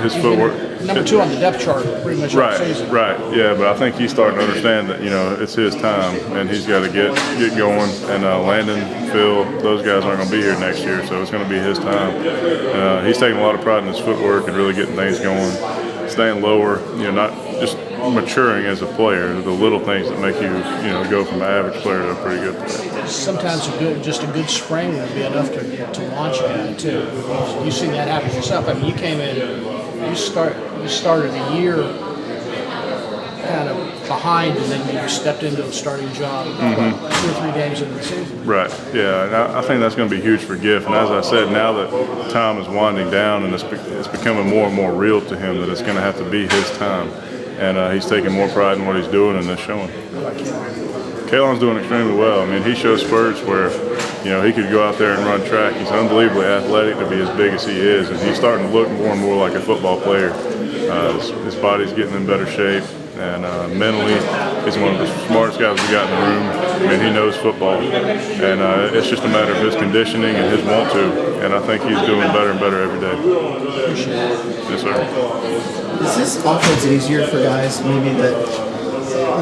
his footwork. Number 2 on the depth chart pretty much all season. Right, yeah, but I think he's starting to understand that, it's his time, and he's got to get going. And Landon, Phil, those guys aren't going to be here next year, so it's going to be his time. He's taking a lot of pride in his footwork and really getting things going, staying lower, not just maturing as a player, the little things that make you, go from an average player to a pretty good player. Sometimes just a good spring would be enough to launch a guy too. You've seen that happen yourself. I mean, you came in, you started a year kind of behind, and then you stepped into the starting job 2 or 3 games into the season. Right, yeah, and I think that's going to be huge for Giff. And as I said, now that time is winding down and it's becoming more and more real to him that it's going to have to be his time. And he's taking more pride in what he's doing, and it's showing. Kalon's doing extremely well. I mean, he shows spurts where, he could go out there and run track. He's unbelievably athletic to be as big as he is, and he's starting to look more and more like a football player. His body's getting in better shape, and mentally, he's one of the smartest guys we got in the room. I mean, he knows football, and it's just a matter of his conditioning and his want to, and I think he's doing better and better every day. Yes, sir. Is this offense easier for guys maybe that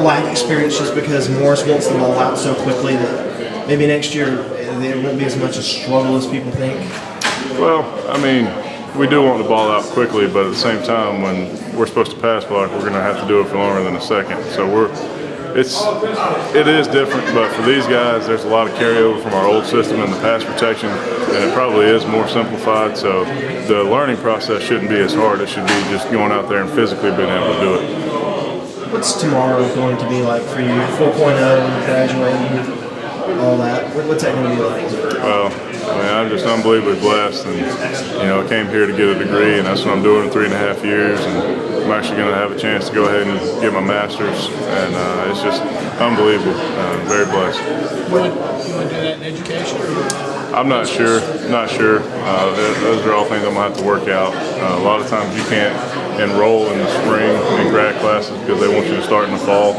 lack experience just because Morris wants the ball out so quickly that maybe next year there won't be as much a struggle as people think? Well, I mean, we do want the ball out quickly, but at the same time, when we're supposed to pass block, we're going to have to do it for longer than a second. So it is different, but for these guys, there's a lot of carryover from our old system in the pass protection, and it probably is more simplified. So the learning process shouldn't be as hard. It should be just going out there and physically being able to do it. What's tomorrow going to be like for you? 4.0, graduating, all that. What's that going to be like? Well, I mean, I'm just unbelievably blessed, and I came here to get a degree, and that's what I'm doing in 3.5 years. And I'm actually going to have a chance to go ahead and get my master's, and it's just unbelievable. Very blessed. You want to do that in education? I'm not sure. Those are all things I'm going to have to work out. A lot of times you can't enroll in the spring in grad classes because they want you to start in the fall.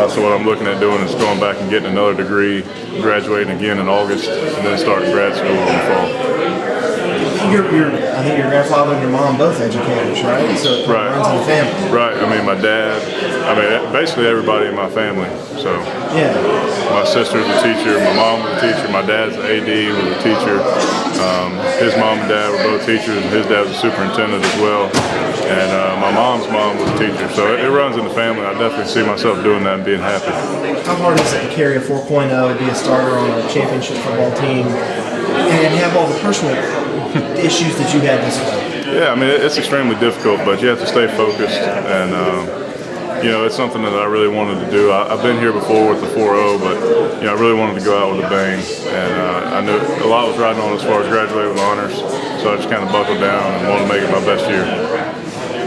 So what I'm looking at doing is going back and getting another degree, graduating again in August, and then starting grad school in the fall. I think your grandfather and your mom both educators, right? So it runs in the family. Right. I mean, my dad. I mean, basically everybody in my family. So yeah. My sister's a teacher. My mom was a teacher. My dad's an AD, was a teacher. His mom and dad were both teachers, and his dad was a superintendent as well. And my mom's mom was a teacher. So it runs in the family. I definitely see myself doing that and being happy. How hard is it to carry a 4.0 and be a starter on a championship football team and have all the personal issues that you had this way? Yeah, I mean, it's extremely difficult, but you have to stay focused, and it's something that I really wanted to do. I've been here before with the 4.0, but I really wanted to go out with a bang, and I knew a lot was riding on as far as graduating with honors, so I just kind of buckled down and wanted to make it my best year.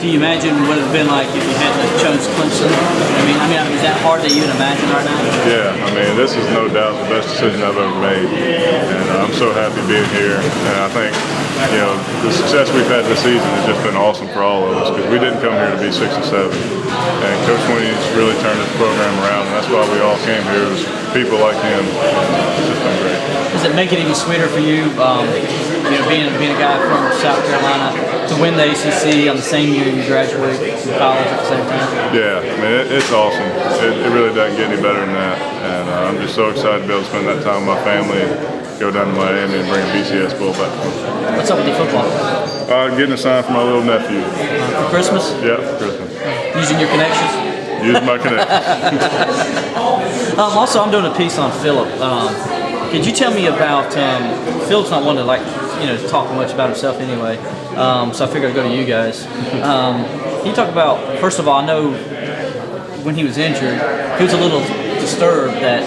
Do you imagine what it would have been like if you hadn't chose Clemson? I mean, is that hard to even imagine right now? Yeah, I mean, this is no doubt the best decision I've ever made, and I'm so happy being here. And I think, the success we've had this season has just been awesome for all of us because we didn't come here to be 6 and 7. And Coach Winnie's really turned this program around, and that's why we all came here. It was people like him. It's just been great. Does it make it even sweeter for you, being a guy from South Carolina, to win the ACC on the same year you graduate from college at the same time? Yeah, I mean, it's awesome. It really doesn't get any better than that. And I'm just so excited to be able to spend that time with my family and go down to Miami and bring a BCS bowl back. What's up with the football? Getting a sign for my little nephew. For Christmas? Yeah, for Christmas. Using your connections? Using my connections. Also, I'm doing a piece on Phillip. Could you tell me about Philip's not one to talk much about himself anyway, so I figured I'd go to you guys. Can you talk about, first of all, I know when he was injured, he was a little disturbed that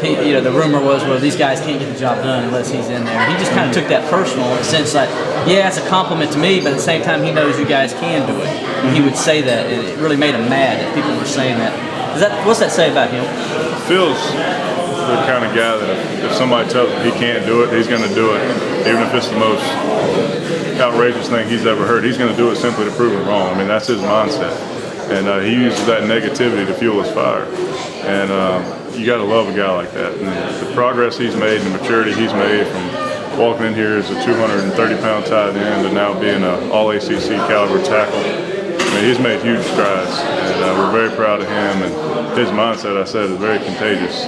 the rumor was, well, these guys can't get the job done unless he's in there. He just kind of took that personal in the sense that, yeah, it's a compliment to me, but at the same time, he knows you guys can do it. And he would say that, and it really made him mad that people were saying that. What's that say about him? Phil's the kind of guy that if somebody tells him he can't do it, he's going to do it, even if it's the most outrageous thing he's ever heard. He's going to do it simply to prove it wrong. I mean, that's his mindset. And he uses that negativity to fuel his fire. And you got to love a guy like that. And the progress he's made and the maturity he's made from walking in here as a 230-pound tight end and now being an all-ACC caliber tackle. I mean, he's made huge strides, and we're very proud of him. And his mindset, I said, is very contagious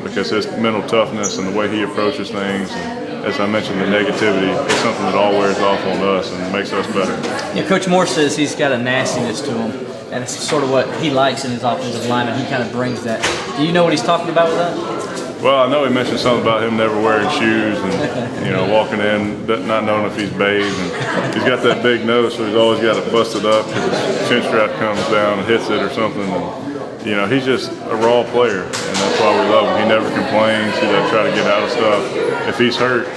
because his mental toughness and the way he approaches things, and as I mentioned, the negativity is something that all wears off on us and makes us better. Yeah, Coach Moore says he's got a nastiness to him, and it's sort of what he likes in his offensive line, and he kind of brings that. Do you know what he's talking about with that? Well, I know he mentioned something about him never wearing shoes and, walking in, not knowing if he's bathed. And he's got that big nose, so he's always got it busted up because his chin strap comes down and hits it or something. And, he's just a raw player, and that's why we love him. He never complains. He doesn't try to get out of stuff. If he's hurt,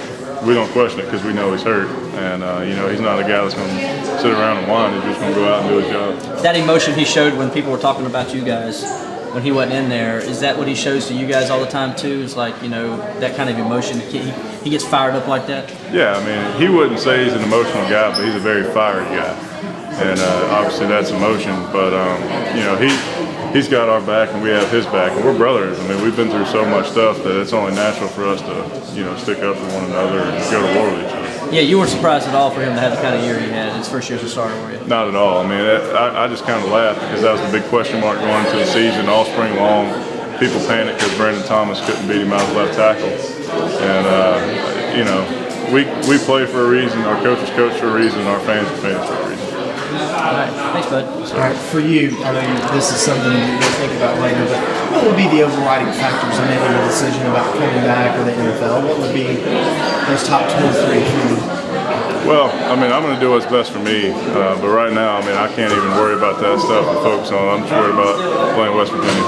we don't question it because we know he's hurt. And, he's not a guy that's going to sit around and whine. He's just going to go out and do his job. That emotion he showed when people were talking about you guys, when he wasn't in there, is that what he shows to you guys all the time too? Is like, that kind of emotion, he gets fired up like that? Yeah, I mean, he wouldn't say he's an emotional guy, but he's a very fiery guy. And obviously that's emotion, but he's got our back and we have his back, and we're brothers. I mean, we've been through so much stuff that it's only natural for us to, stick up for one another and go to war with each other. Yeah, you weren't surprised at all for him to have the kind of year he had his first year as a starter, were you? Not at all. I mean, I just kind of laughed because that was the big question mark going into the season all spring long. People panicked because Brandon Thomas couldn't beat him out of left tackle. And, we play for a reason, our coaches coach for a reason, our fans are fans for a reason. All right, thanks, bud. All right, for you, I know this is something you'll think about later, but what would be the overriding factors in making a decision about coming back or the NFL? What would be those top 2 or 3 for you? Well, I mean, I'm going to do what's best for me, but right now, I mean, I can't even worry about that stuff and focus on it. I'm just worried about playing West Virginia.